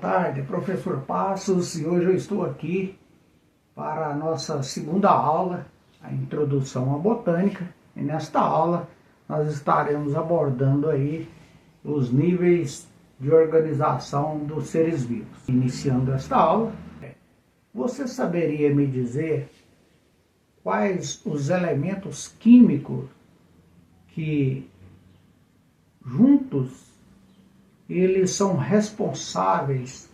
tarde, professor Passos, e hoje eu estou aqui para a nossa segunda aula, a introdução à botânica, e nesta aula nós estaremos abordando aí os níveis de organização dos seres vivos. Iniciando esta aula, você saberia me dizer quais os elementos químicos que juntos eles são responsáveis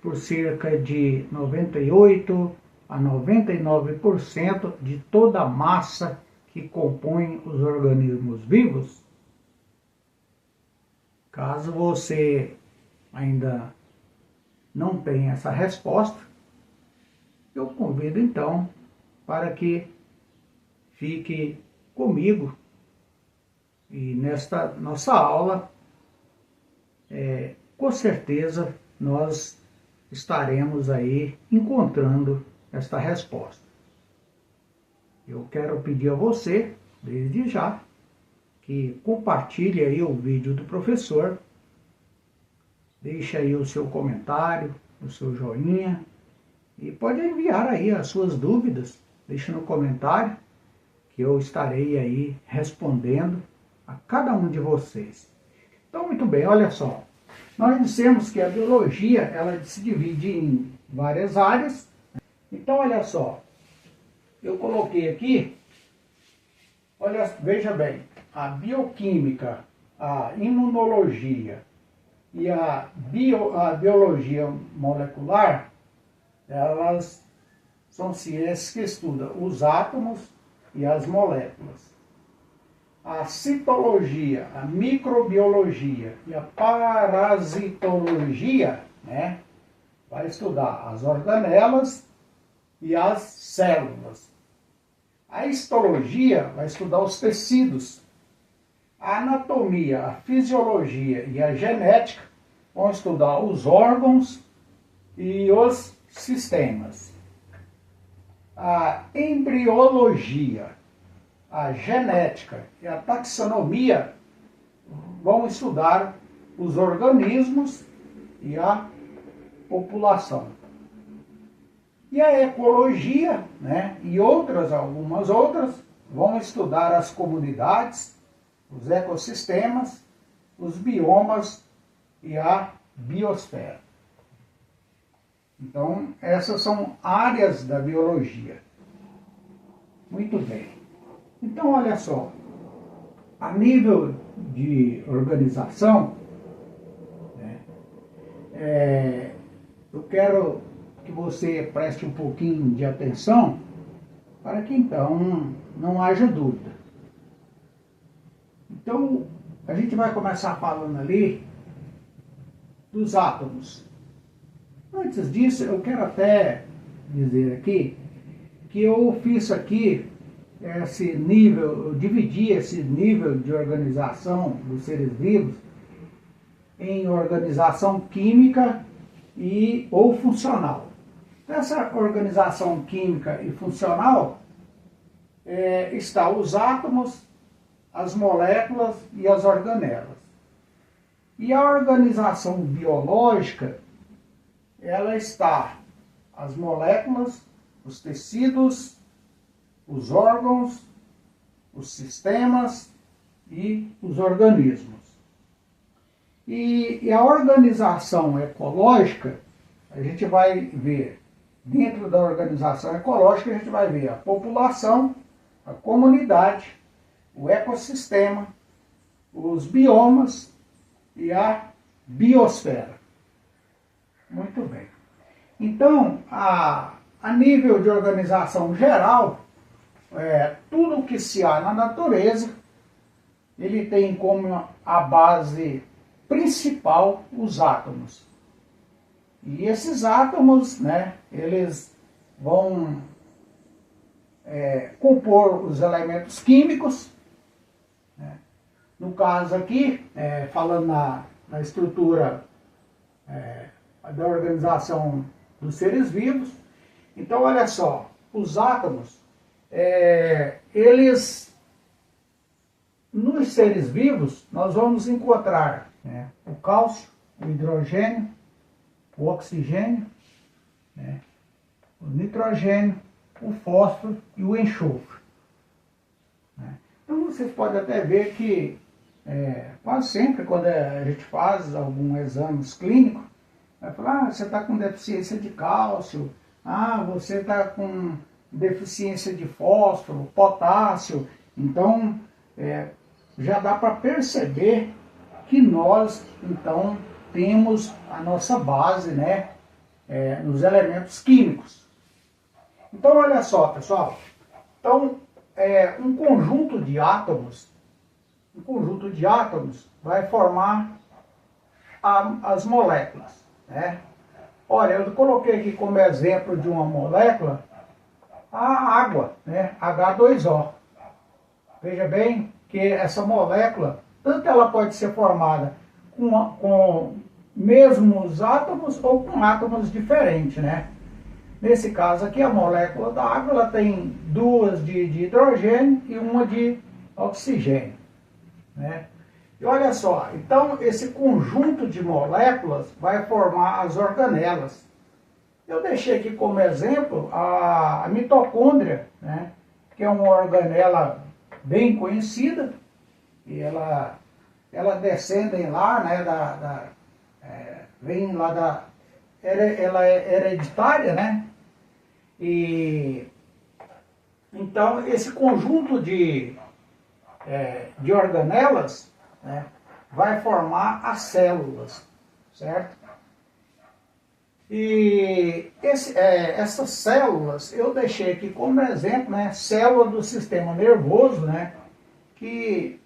por cerca de 98 a 99% de toda a massa que compõe os organismos vivos? Caso você ainda não tenha essa resposta, eu convido então para que fique comigo e nesta nossa aula, com certeza nós estaremos aí encontrando esta resposta. Eu quero pedir a você, desde já, que compartilhe aí o vídeo do professor, deixe aí o seu comentário, o seu joinha, e pode enviar aí as suas dúvidas, deixe no comentário, que eu estarei aí respondendo a cada um de vocês. Então, muito bem, olha só. Nós dissemos que a biologia, ela se divide em várias áreas. Então, olha só. Eu coloquei aqui, olha, veja bem, a bioquímica, a imunologia e a biologia molecular, elas são ciências que estudam os átomos e as moléculas. A citologia, a microbiologia e a parasitologia, né, vai estudar as organelas e as células. A histologia vai estudar os tecidos. A anatomia, a fisiologia e a genética vão estudar os órgãos e os sistemas. A embriologia, a genética e a taxonomia vão estudar os organismos e a população. E a ecologia, né, e algumas outras, vão estudar as comunidades, os ecossistemas, os biomas e a biosfera. Então, essas são áreas da biologia. Muito bem. Então, olha só, a nível de organização, né, eu quero que você preste um pouquinho de atenção para que então não haja dúvida. Então, a gente vai começar falando ali dos átomos. Antes disso, eu quero até dizer aqui que eu fiz aqui esse nível, eu dividi esse nível de organização dos seres vivos em organização química ou funcional. Nessa organização química e funcional está os átomos, as moléculas e as organelas. E a organização biológica, ela está as moléculas, os tecidos, os órgãos, os sistemas e os organismos. E a organização ecológica, a gente vai ver, dentro da organização ecológica, a gente vai ver a população, a comunidade, o ecossistema, os biomas e a biosfera. Muito bem. Então, a nível de organização geral, tudo que se há na natureza, ele tem como a base principal os átomos. E esses átomos, né, eles vão compor os elementos químicos. Né? No caso aqui, falando na estrutura da organização dos seres vivos. Então, olha só, os átomos, eles, nos seres vivos, nós vamos encontrar o cálcio, o hidrogênio, o oxigênio, né, o nitrogênio, o fósforo e o enxofre. Né? Então vocês podem até ver que quase sempre quando a gente faz algum exame clínico, vai falar, você está com deficiência de cálcio, você está com deficiência de fósforo, potássio. Então já dá para perceber que nós então temos a nossa base, né, nos elementos químicos. Então olha só, pessoal, então um conjunto de átomos vai formar as moléculas, né? Olha, eu coloquei aqui como exemplo de uma molécula a água, né, H2O. Veja bem que essa molécula, tanto ela pode ser formada com mesmos átomos ou com átomos diferentes, né? Nesse caso aqui, a molécula da água ela tem duas de hidrogênio e uma de oxigênio, né? E olha só, então esse conjunto de moléculas vai formar as organelas. Eu deixei aqui como exemplo a mitocôndria, né? Que é uma organela bem conhecida, e ela descendem lá, né, vem lá ela é hereditária, né? E então esse conjunto de organelas, né, vai formar as células, certo? E essas células eu deixei aqui como exemplo, né, célula do sistema nervoso, né, que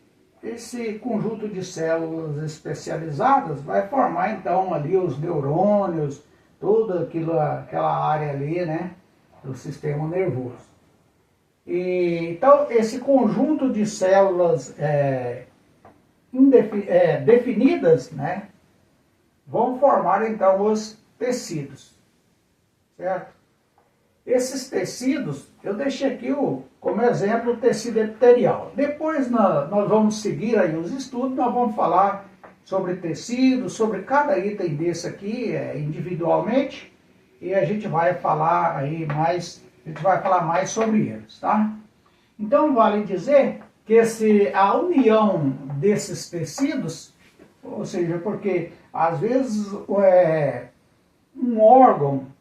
esse conjunto de células especializadas vai formar então ali os neurônios, toda aquela área ali, né, do sistema nervoso. E então esse conjunto de células definidas, né, vão formar então os tecidos, certo? Esses tecidos, eu deixei aqui como exemplo o tecido epitelial. Depois nós vamos seguir aí os estudos, nós vamos falar sobre tecidos, sobre cada item desse aqui individualmente, e a gente vai falar aí mais sobre eles, tá? Então vale dizer que a união desses tecidos, ou seja, porque às vezes um órgão,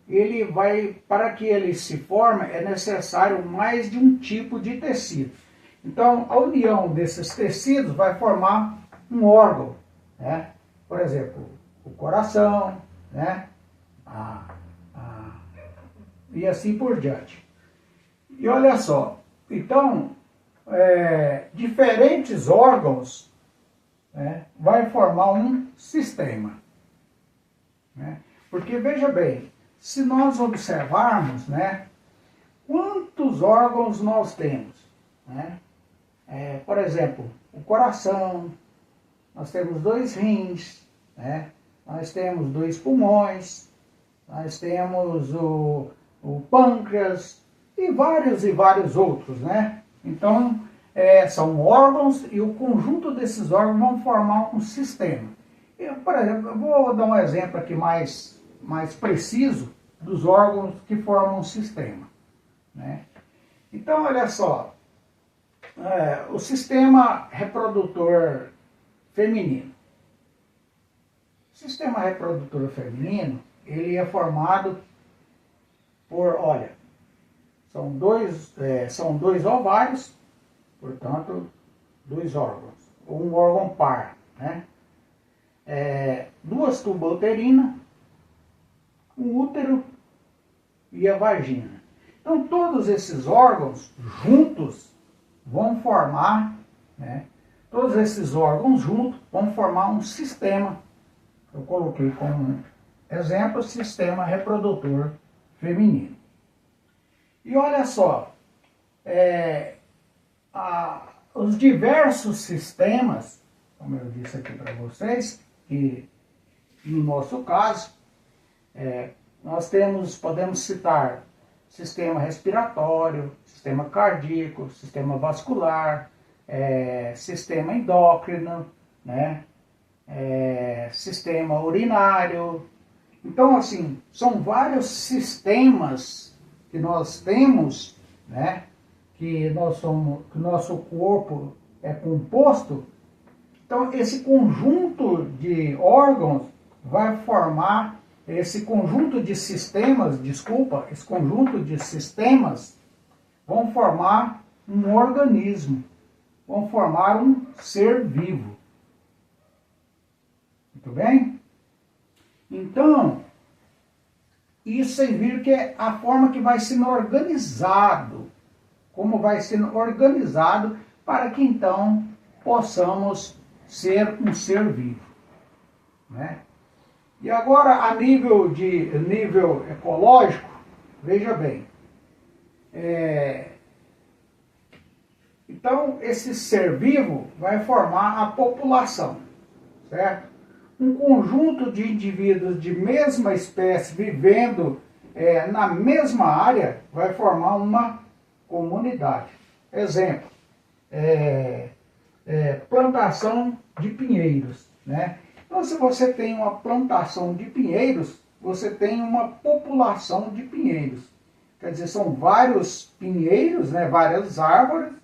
para que ele se forme, é necessário mais de um tipo de tecido. Então, a união desses tecidos vai formar um órgão, né? Por exemplo, o coração, né? E assim por diante. E olha só, então, diferentes órgãos, né, vai formar um sistema, né? Porque veja bem, se nós observarmos, né, quantos órgãos nós temos, né? Por exemplo, o coração, nós temos 2 rins, né? Nós temos 2 pulmões, nós temos o pâncreas e vários outros, né? Então, são órgãos e o conjunto desses órgãos vão formar um sistema. Por exemplo, eu vou dar um exemplo aqui mais preciso dos órgãos que formam um sistema, né? Então, olha só, o sistema reprodutor feminino. O sistema reprodutor feminino, ele é formado por, olha, são dois ovários, portanto, 2 órgãos, ou um órgão par, né? 2 tubas uterinas, o útero e a vagina. Então, todos esses órgãos juntos vão formar, né? Todos esses órgãos juntos vão formar um sistema. Eu coloquei como exemplo o sistema reprodutor feminino. E olha só, os diversos sistemas, como eu disse aqui para vocês, que no nosso caso, nós podemos citar sistema respiratório, sistema cardíaco, sistema vascular, sistema endócrino, né? Sistema urinário Então, assim, são vários sistemas que nós temos, né? Que que o nosso corpo é composto. Então, esse conjunto de órgãos vai formar, esse conjunto de sistemas, desculpa, esse conjunto de sistemas vão formar um organismo, vão formar um ser vivo. Muito bem? Então, isso vocês viram que é a forma que vai sendo organizado, como vai sendo organizado para que então possamos ser um ser vivo, né? E agora a nível ecológico, veja bem, então esse ser vivo vai formar a população, certo? Um conjunto de indivíduos de mesma espécie vivendo na mesma área vai formar uma comunidade. Exemplo, plantação de pinheiros, né? Então, se você tem uma plantação de pinheiros, você tem uma população de pinheiros. Quer dizer, são vários pinheiros, né, várias árvores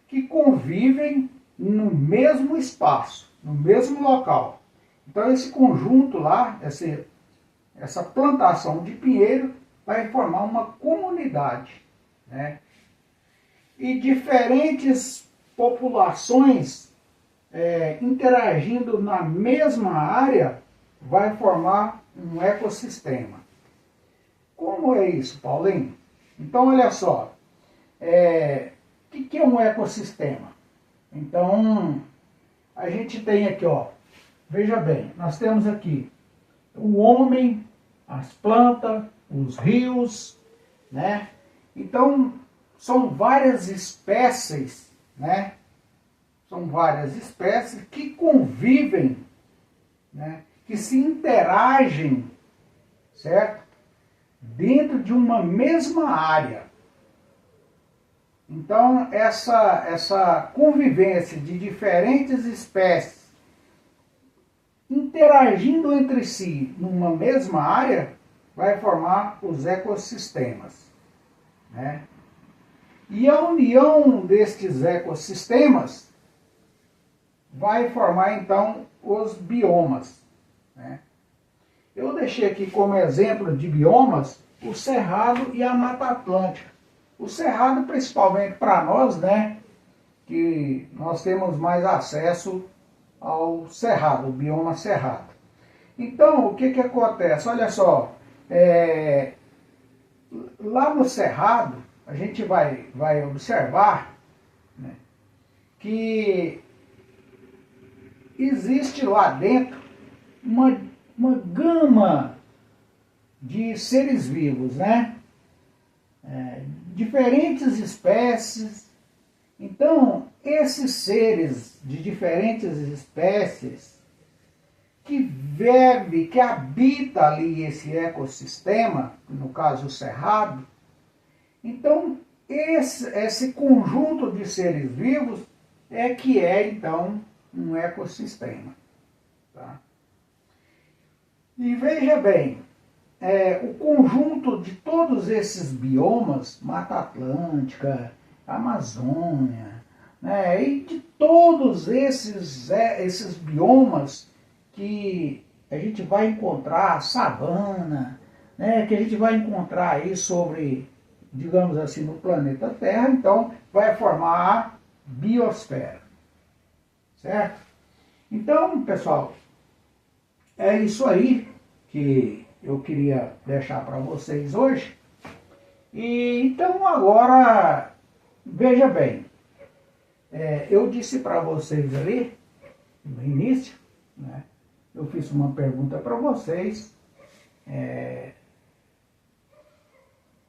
que convivem no mesmo espaço, no mesmo local. Então, esse conjunto lá, essa plantação de pinheiro, vai formar uma comunidade, né? E diferentes populações interagindo na mesma área vai formar um ecossistema. Como é isso, Paulinho? Então, olha só, o que é um ecossistema? Então, a gente tem aqui, ó, veja bem, nós temos aqui o homem, as plantas, os rios, né? Então, são várias espécies, né? São várias espécies que convivem, né? Que se interagem, certo? Dentro de uma mesma área. Então, essa convivência de diferentes espécies interagindo entre si numa mesma área vai formar os ecossistemas, né? E a união destes ecossistemas vai formar, então, os biomas, né? Eu deixei aqui como exemplo de biomas o Cerrado e a Mata Atlântica. O Cerrado, principalmente para nós, né, que nós temos mais acesso ao Cerrado, o bioma Cerrado. Então, o que acontece? Olha só, lá no Cerrado, a gente vai observar, né, que existe lá dentro uma gama de seres vivos, né? Diferentes espécies. Então, esses seres de diferentes espécies que habita ali esse ecossistema, no caso o Cerrado, então esse conjunto de seres vivos que é então um ecossistema, tá? E veja bem, o conjunto de todos esses biomas, Mata Atlântica, Amazônia, né, e de todos esses biomas que a gente vai encontrar, savana, né, que a gente vai encontrar aí sobre, digamos assim, no planeta Terra, então vai formar a biosfera, certo? Então, pessoal, é isso aí que eu queria deixar para vocês hoje. E então agora, veja bem, eu disse para vocês ali, no início, né, eu fiz uma pergunta para vocês,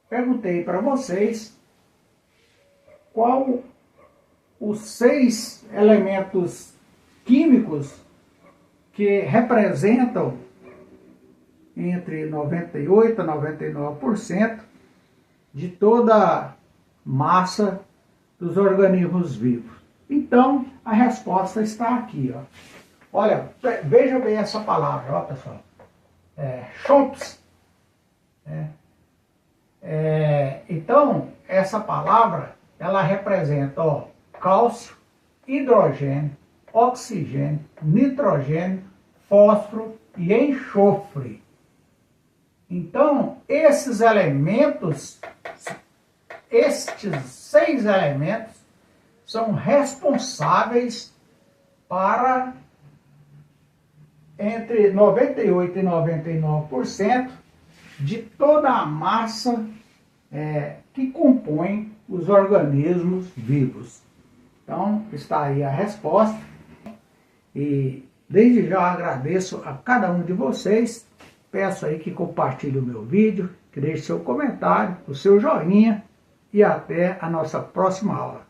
perguntei para vocês qual os 6 elementos químicos que representam entre 98% a 99% de toda a massa dos organismos vivos. Então, a resposta está aqui, ó. Olha, veja bem essa palavra, ó, pessoal. chomps. Então, essa palavra, ela representa cálcio, hidrogênio, oxigênio, nitrogênio, fósforo e enxofre. Então, estes 6 elementos, são responsáveis para entre 98% e 99% de toda a massa que compõe os organismos vivos. Então, está aí a resposta. E desde já agradeço a cada um de vocês. Peço aí que compartilhe o meu vídeo, que deixe seu comentário, o seu joinha e até a nossa próxima aula.